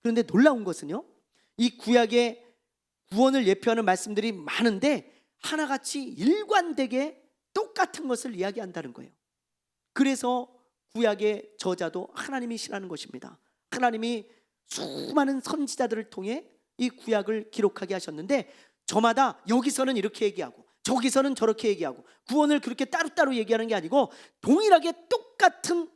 그런데 놀라운 것은요, 이 구약의 구원을 예표하는 말씀들이 많은데 하나같이 일관되게 똑같은 것을 이야기한다는 거예요. 그래서 구약의 저자도 하나님이시라는 것입니다. 하나님이 수많은 선지자들을 통해 이 구약을 기록하게 하셨는데, 저마다 여기서는 이렇게 얘기하고 저기서는 저렇게 얘기하고 구원을 그렇게 따로따로 얘기하는 게 아니고 동일하게 똑같은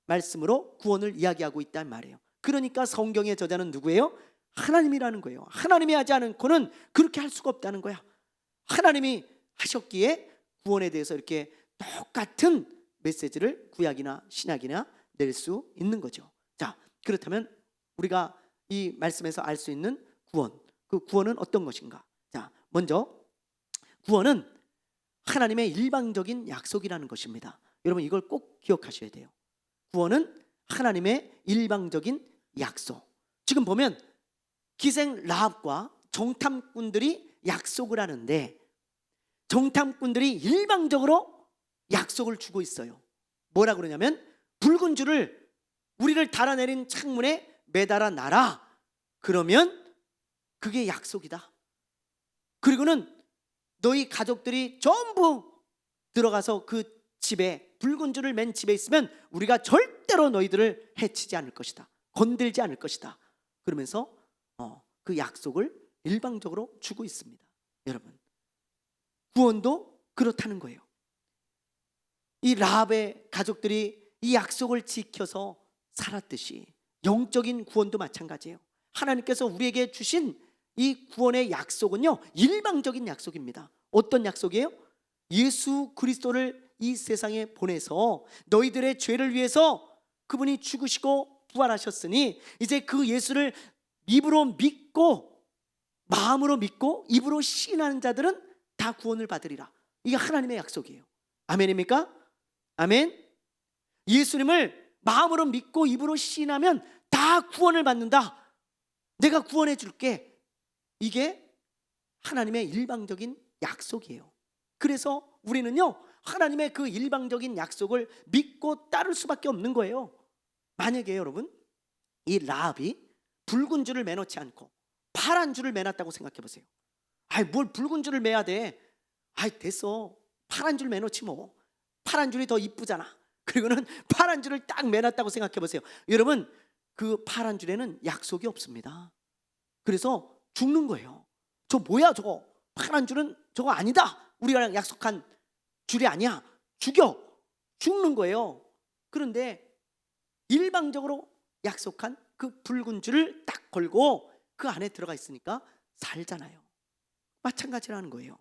말씀으로 구원을 이야기하고 있단 말이에요. 그러니까 성경의 저자는 누구예요? 하나님이라는 거예요. 하나님이 하지 않고는 그렇게 할 수가 없다는 거야. 하나님이 하셨기에 구원에 대해서 이렇게 똑같은 메시지를 구약이나 신약이나 낼 수 있는 거죠. 자, 그렇다면 우리가 이 말씀에서 알 수 있는 구원, 그 구원은 어떤 것인가? 자, 먼저 구원은 하나님의 일방적인 약속이라는 것입니다. 여러분 이걸 꼭 기억하셔야 돼요. 구원은 하나님의 일방적인 약속. 지금 보면 기생 라합과 정탐꾼들이 약속을 하는데, 정탐꾼들이 일방적으로 약속을 주고 있어요. 뭐라 그러냐면, 붉은 줄을 우리를 달아내린 창문에 매달아 놔라. 그러면 그게 약속이다. 그리고는 너희 가족들이 전부 들어가서 그 집에, 붉은 줄을 맨 집에 있으면 우리가 절대로 너희들을 해치지 않을 것이다, 건들지 않을 것이다. 그러면서 그 약속을 일방적으로 주고 있습니다. 여러분, 구원도 그렇다는 거예요. 이 라합의 가족들이 이 약속을 지켜서 살았듯이 영적인 구원도 마찬가지예요. 하나님께서 우리에게 주신 이 구원의 약속은요, 일방적인 약속입니다. 어떤 약속이에요? 예수 그리스도를 이 세상에 보내서 너희들의 죄를 위해서 그분이 죽으시고 부활하셨으니 이제 그 예수를 입으로 믿고, 마음으로 믿고 입으로 시인하는 자들은 다 구원을 받으리라. 이게 하나님의 약속이에요. 아멘입니까? 아멘. 예수님을 마음으로 믿고 입으로 시인하면 다 구원을 받는다. 내가 구원해 줄게. 이게 하나님의 일방적인 약속이에요. 그래서 우리는요, 하나님의 그 일방적인 약속을 믿고 따를 수밖에 없는 거예요. 만약에 여러분, 이 라합이 붉은 줄을 매놓지 않고 파란 줄을 매놨다고 생각해 보세요. 뭘 붉은 줄을 매야 돼? 됐어, 파란 줄 매놓지 뭐. 파란 줄이 더 이쁘잖아. 그리고는 파란 줄을 딱 매놨다고 생각해 보세요. 여러분, 그 파란 줄에는 약속이 없습니다. 그래서 죽는 거예요. 저 뭐야 저거, 파란 줄은 저거 아니다, 우리가 약속한 줄이 아니야, 죽는 거예요. 그런데 일방적으로 약속한 그 붉은 줄을 딱 걸고 그 안에 들어가 있으니까 살잖아요. 마찬가지라는 거예요.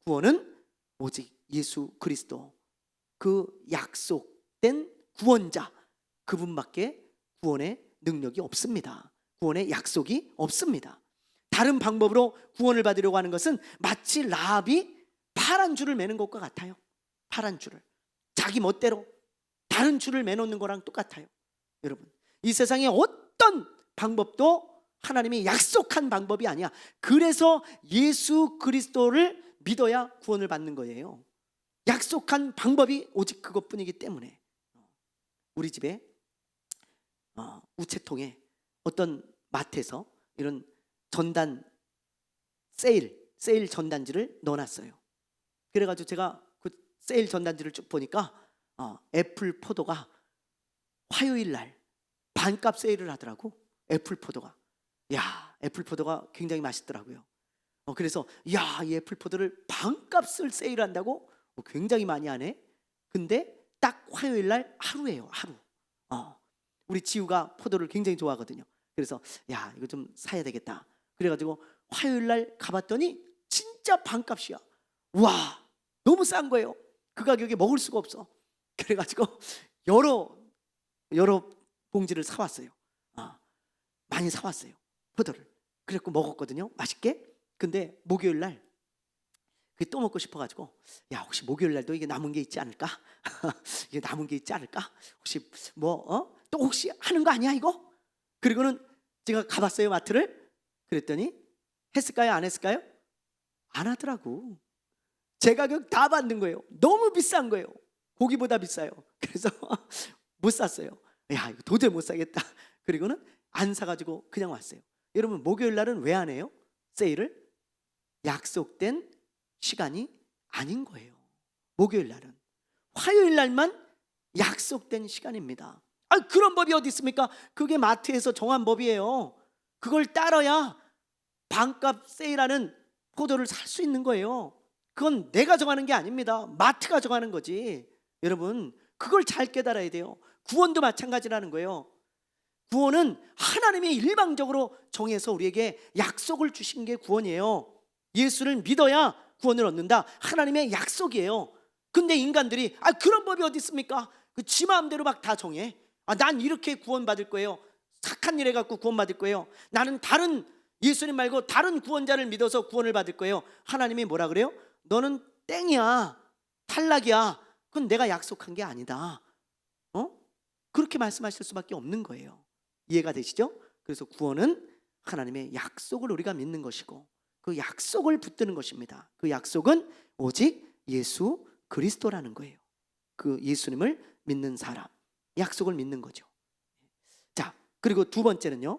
구원은 오직 예수 그리스도, 그 약속된 구원자, 그분밖에 구원의 능력이 없습니다. 구원의 약속이 없습니다. 다른 방법으로 구원을 받으려고 하는 것은 마치 라합이 파란 줄을 매는 것과 같아요. 파란 줄을 자기 멋대로 다른 줄을 매놓는 거랑 똑같아요. 여러분, 이 세상에 어떤 방법도 하나님이 약속한 방법이 아니야. 그래서 예수 그리스도를 믿어야 구원을 받는 거예요. 약속한 방법이 오직 그것뿐이기 때문에. 우리 집에 우체통에 어떤 마트에서 이런 전단 세일 전단지를 넣어놨어요. 그래가지고 제가 그 세일 전단지를 쭉 보니까 애플 포도가 화요일 날 반값 세일을 하더라고. 애플 포도가. 야, 애플포도가 굉장히 맛있더라고요. 그래서 야, 이 애플포도를 반값을 세일한다고? 굉장히 많이 하네. 근데 딱 화요일 날 하루예요, 하루. 우리 지우가 포도를 굉장히 좋아하거든요. 그래서 야, 이거 좀 사야 되겠다. 그래가지고 화요일 날 가봤더니 진짜 반값이야. 와, 너무 싼 거예요. 그 가격에 먹을 수가 없어. 그래가지고 여러 봉지를 사왔어요. 많이 사왔어요, 포도를. 그래갖고 먹었거든요, 맛있게. 근데 목요일 날 그게 또 먹고 싶어가지고, 야, 혹시 목요일 날도 이게 남은 게 있지 않을까? 이게 남은 게 있지 않을까? 혹시 또 혹시 하는 거 아니야 이거? 그리고는 제가 가봤어요, 마트를. 그랬더니 했을까요, 안 했을까요? 안 하더라고. 제 가격 다 받는 거예요. 너무 비싼 거예요. 고기보다 비싸요. 그래서 못 샀어요. 야, 이거 도저히 못 사겠다. 그리고는 안 사가지고 그냥 왔어요. 여러분, 목요일 날은 왜 안 해요? 세일을? 약속된 시간이 아닌 거예요. 목요일 날은. 화요일 날만 약속된 시간입니다. 그런 법이 어디 있습니까? 그게 마트에서 정한 법이에요. 그걸 따라야 반값 세일하는 포도를 살 수 있는 거예요. 그건 내가 정하는 게 아닙니다. 마트가 정하는 거지. 여러분, 그걸 잘 깨달아야 돼요. 구원도 마찬가지라는 거예요. 구원은 하나님이 일방적으로 정해서 우리에게 약속을 주신 게 구원이에요. 예수를 믿어야 구원을 얻는다, 하나님의 약속이에요. 근데 인간들이 그런 법이 어디 있습니까? 지 마음대로 막 다 정해. 난 이렇게 구원받을 거예요. 착한 일 해갖고 구원받을 거예요. 나는 다른 예수님 말고 다른 구원자를 믿어서 구원을 받을 거예요. 하나님이 뭐라 그래요? 너는 땡이야, 탈락이야. 그건 내가 약속한 게 아니다. 그렇게 말씀하실 수밖에 없는 거예요. 이해가 되시죠? 그래서 구원은 하나님의 약속을 우리가 믿는 것이고, 그 약속을 붙드는 것입니다. 그 약속은 오직 예수 그리스도라는 거예요. 그 예수님을 믿는 사람, 약속을 믿는 거죠. 자, 그리고 두 번째는요,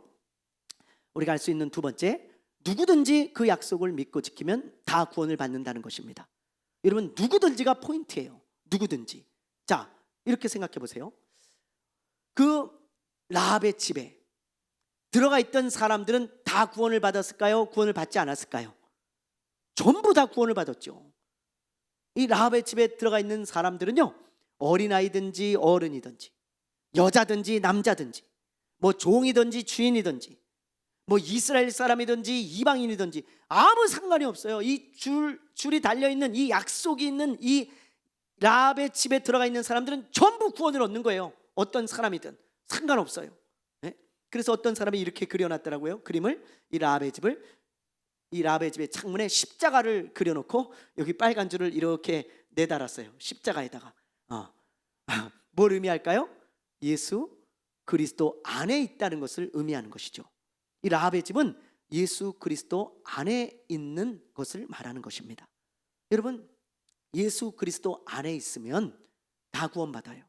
우리가 알 수 있는 두 번째, 누구든지 그 약속을 믿고 지키면 다 구원을 받는다는 것입니다. 여러분, 누구든지가 포인트예요. 누구든지. 자, 이렇게 생각해 보세요. 그 라합의 집에 들어가 있던 사람들은 다 구원을 받았을까요? 구원을 받지 않았을까요? 전부 다 구원을 받았죠. 이 라합의 집에 들어가 있는 사람들은요, 어린아이든지 어른이든지 여자든지 남자든지 종이든지 주인이든지 이스라엘 사람이든지 이방인이든지 아무 상관이 없어요. 이 줄이 달려있는 이 약속이 있는 이 라합의 집에 들어가 있는 사람들은 전부 구원을 얻는 거예요. 어떤 사람이든 상관없어요. 그래서 어떤 사람이 이렇게 그려놨더라고요. 그림을, 이 라합의 집의 창문에 십자가를 그려놓고 여기 빨간 줄을 이렇게 내달았어요. 십자가에다가. 뭘 의미할까요? 예수 그리스도 안에 있다는 것을 의미하는 것이죠. 이 라합의 집은 예수 그리스도 안에 있는 것을 말하는 것입니다. 여러분, 예수 그리스도 안에 있으면 다 구원받아요.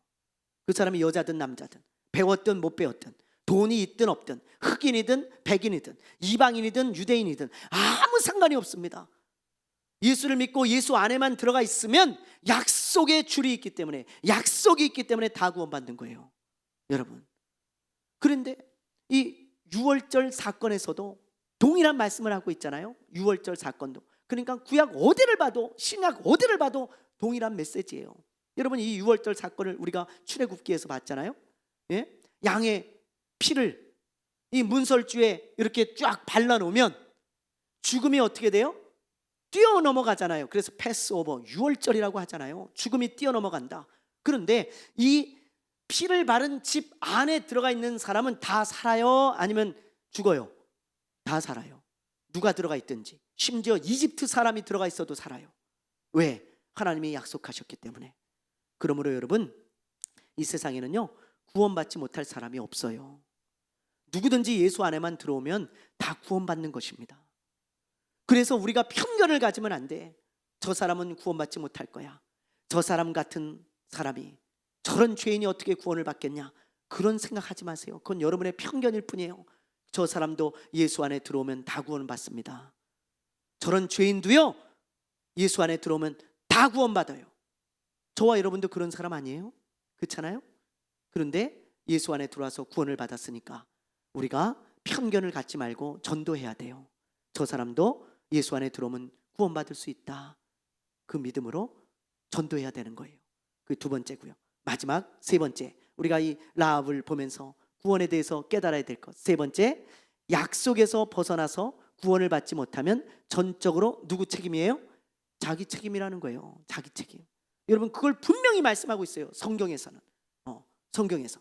그 사람이 여자든 남자든 배웠든 못 배웠든 돈이 있든 없든 흑인이든 백인이든 이방인이든 유대인이든 아무 상관이 없습니다. 예수를 믿고 예수 안에만 들어가 있으면 약속의 줄이 있기 때문에, 약속이 있기 때문에 다 구원받는 거예요, 여러분. 그런데 이 유월절 사건에서도 동일한 말씀을 하고 있잖아요. 유월절 사건도. 그러니까 구약 어디를 봐도, 신약 어디를 봐도 동일한 메시지예요. 여러분, 이 유월절 사건을 우리가 출애굽기에서 봤잖아요. 양의 피를 이 문설주에 이렇게 쫙 발라놓으면 죽음이 어떻게 돼요? 뛰어넘어가잖아요. 그래서 패스오버, 유월절이라고 하잖아요. 죽음이 뛰어넘어간다. 그런데 이 피를 바른 집 안에 들어가 있는 사람은 다 살아요? 아니면 죽어요? 다 살아요. 누가 들어가 있든지. 심지어 이집트 사람이 들어가 있어도 살아요. 왜? 하나님이 약속하셨기 때문에. 그러므로 여러분, 이 세상에는요, 구원받지 못할 사람이 없어요. 누구든지 예수 안에만 들어오면 다 구원받는 것입니다. 그래서 우리가 편견을 가지면 안 돼. 저 사람은 구원받지 못할 거야. 저 사람 같은 사람이, 저런 죄인이 어떻게 구원을 받겠냐, 그런 생각하지 마세요. 그건 여러분의 편견일 뿐이에요. 저 사람도 예수 안에 들어오면 다 구원받습니다. 저런 죄인도요, 예수 안에 들어오면 다 구원받아요. 저와 여러분도 그런 사람 아니에요? 그렇잖아요? 그런데 예수 안에 들어와서 구원을 받았으니까 우리가 편견을 갖지 말고 전도해야 돼요. 저 사람도 예수 안에 들어오면 구원받을 수 있다. 그 믿음으로 전도해야 되는 거예요. 그 두 번째고요. 마지막 세 번째, 우리가 이 라합을 보면서 구원에 대해서 깨달아야 될 것. 세 번째, 약속에서 벗어나서 구원을 받지 못하면 전적으로 누구 책임이에요? 자기 책임이라는 거예요. 자기 책임. 여러분, 그걸 분명히 말씀하고 있어요. 성경에서는. 성경에서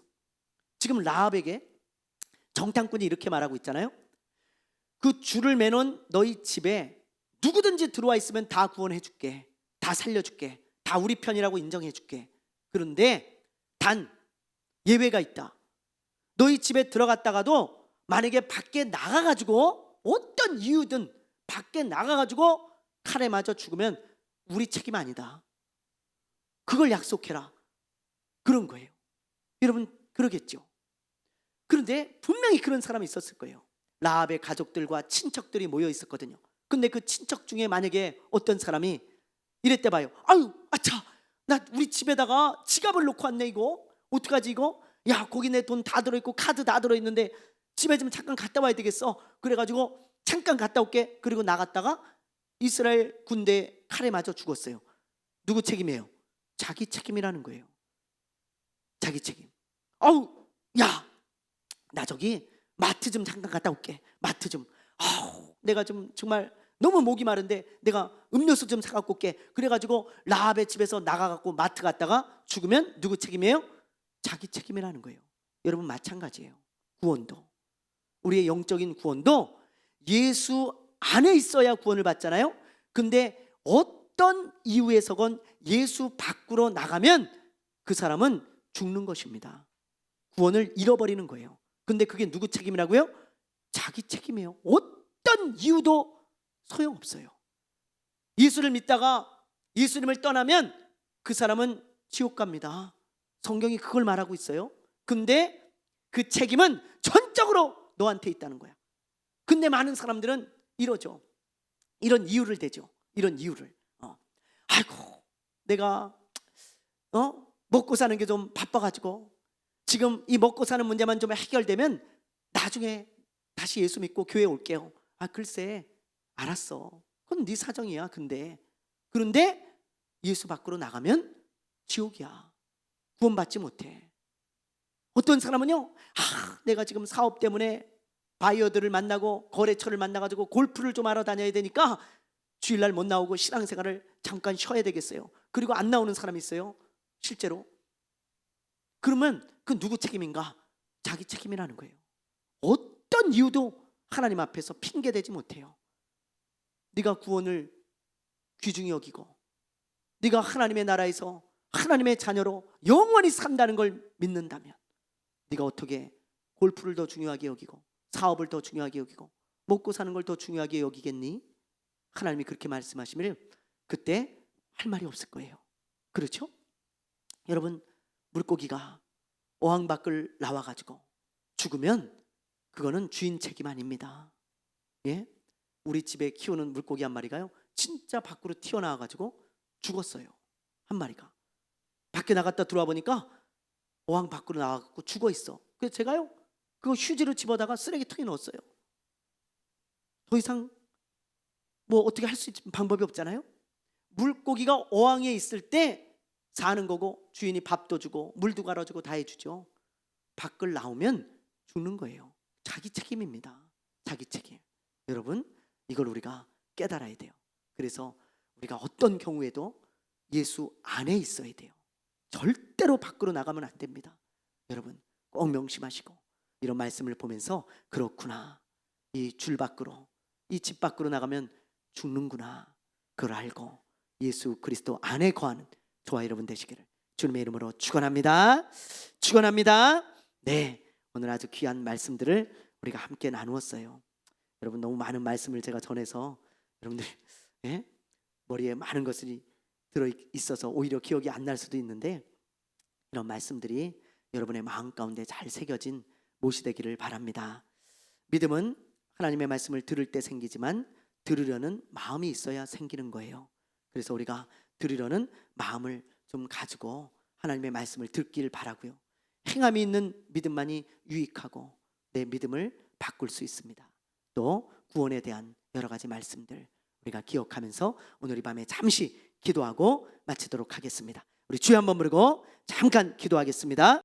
지금 라합에게 정탐꾼이 이렇게 말하고 있잖아요. 그 줄을 매놓은 너희 집에 누구든지 들어와 있으면 다 구원해 줄게, 다 살려줄게, 다 우리 편이라고 인정해 줄게. 그런데 단 예외가 있다. 너희 집에 들어갔다가도 만약에 밖에 나가가지고 어떤 이유든 밖에 나가가지고 칼에 맞아 죽으면 우리 책임 아니다. 그걸 약속해라. 그런 거예요. 여러분, 그러겠죠. 그런데 분명히 그런 사람이 있었을 거예요. 라합의 가족들과 친척들이 모여 있었거든요. 근데 그 친척 중에 만약에 어떤 사람이 이랬대 봐요. 아유, 아차, 나 우리 집에다가 지갑을 놓고 왔네. 이거 어떡하지 이거? 야, 거기 내 돈 다 들어있고 카드 다 들어있는데 집에 좀 잠깐 갔다 와야 되겠어. 그래가지고 잠깐 갔다 올게. 그리고 나갔다가 이스라엘 군대 칼에 맞아 죽었어요. 누구 책임이에요? 자기 책임이라는 거예요. 자기 책임. 아우, 야, 나 저기 마트 좀 잠깐 갔다 올게. 마트 좀. 아우, 내가 좀 정말 너무 목이 마른데 내가 음료수 좀 사갖고 올게. 그래가지고 라합의 집에서 나가갖고 마트 갔다가 죽으면 누구 책임이에요? 자기 책임이라는 거예요. 여러분, 마찬가지예요. 구원도, 우리의 영적인 구원도 예수 안에 있어야 구원을 받잖아요. 근데 어떤 이유에서건 예수 밖으로 나가면 그 사람은 죽는 것입니다. 구원을 잃어버리는 거예요. 근데 그게 누구 책임이라고요? 자기 책임이에요. 어떤 이유도 소용없어요. 예수를 믿다가 예수님을 떠나면 그 사람은 지옥 갑니다. 성경이 그걸 말하고 있어요. 근데 그 책임은 전적으로 너한테 있다는 거야. 근데 많은 사람들은 이러죠. 이런 이유를 대죠. 이런 이유를. 아이고, 내가 먹고 사는 게 좀 바빠가지고 지금 이 먹고 사는 문제만 좀 해결되면 나중에 다시 예수 믿고 교회 올게요. 아, 글쎄, 알았어. 그건 네 사정이야. 그런데 예수 밖으로 나가면 지옥이야. 구원받지 못해. 어떤 사람은요, 내가 지금 사업 때문에 바이어들을 만나고 거래처를 만나가지고 골프를 좀 하러 다녀야 되니까 주일날 못 나오고 신앙생활을 잠깐 쉬어야 되겠어요. 그리고 안 나오는 사람이 있어요. 실제로. 그러면 그 누구 책임인가? 자기 책임이라는 거예요. 어떤 이유도 하나님 앞에서 핑계대지 못해요. 네가 구원을 귀중히 여기고 네가 하나님의 나라에서 하나님의 자녀로 영원히 산다는 걸 믿는다면 네가 어떻게 골프를 더 중요하게 여기고 사업을 더 중요하게 여기고 먹고 사는 걸 더 중요하게 여기겠니? 하나님이 그렇게 말씀하시면 그때 할 말이 없을 거예요. 그렇죠? 여러분, 물고기가 어항 밖을 나와가지고 죽으면 그거는 주인 책임 아닙니다. 예? 우리 집에 키우는 물고기 한 마리가요, 진짜 밖으로 튀어나와가지고 죽었어요. 한 마리가 밖에 나갔다 들어와 보니까 어항 밖으로 나와갖고 죽어 있어. 그래서 제가요, 그거 휴지로 집어다가 쓰레기통에 넣었어요. 더 이상 뭐 어떻게 할 수 있는 방법이 없잖아요. 물고기가 어항에 있을 때 사는 거고 주인이 밥도 주고 물도 갈아주고 다 해주죠. 밖을 나오면 죽는 거예요. 자기 책임입니다. 자기 책임. 여러분, 이걸 우리가 깨달아야 돼요. 그래서 우리가 어떤 경우에도 예수 안에 있어야 돼요. 절대로 밖으로 나가면 안 됩니다. 여러분, 꼭 명심하시고 이런 말씀을 보면서 그렇구나, 이 줄 밖으로, 이 집 밖으로 나가면 죽는구나, 그걸 알고 예수 그리스도 안에 거하는 저와 여러분 되시기를 주님의 이름으로 축원합니다. 축원합니다. 네, 오늘 아주 귀한 말씀들을 우리가 함께 나누었어요. 여러분, 너무 많은 말씀을 제가 전해서 여러분들 머리에 많은 것이 들어 있어서 오히려 기억이 안 날 수도 있는데 이런 말씀들이 여러분의 마음 가운데 잘 새겨진 못이 되기를 바랍니다. 믿음은 하나님의 말씀을 들을 때 생기지만 들으려는 마음이 있어야 생기는 거예요. 그래서 우리가 들으려는 마음을 좀 가지고 하나님의 말씀을 듣길 바라고요. 행함이 있는 믿음만이 유익하고 내 믿음을 바꿀 수 있습니다. 또 구원에 대한 여러 가지 말씀들 우리가 기억하면서 오늘 이 밤에 잠시 기도하고 마치도록 하겠습니다. 우리 주여 한번 부르고 잠깐 기도하겠습니다.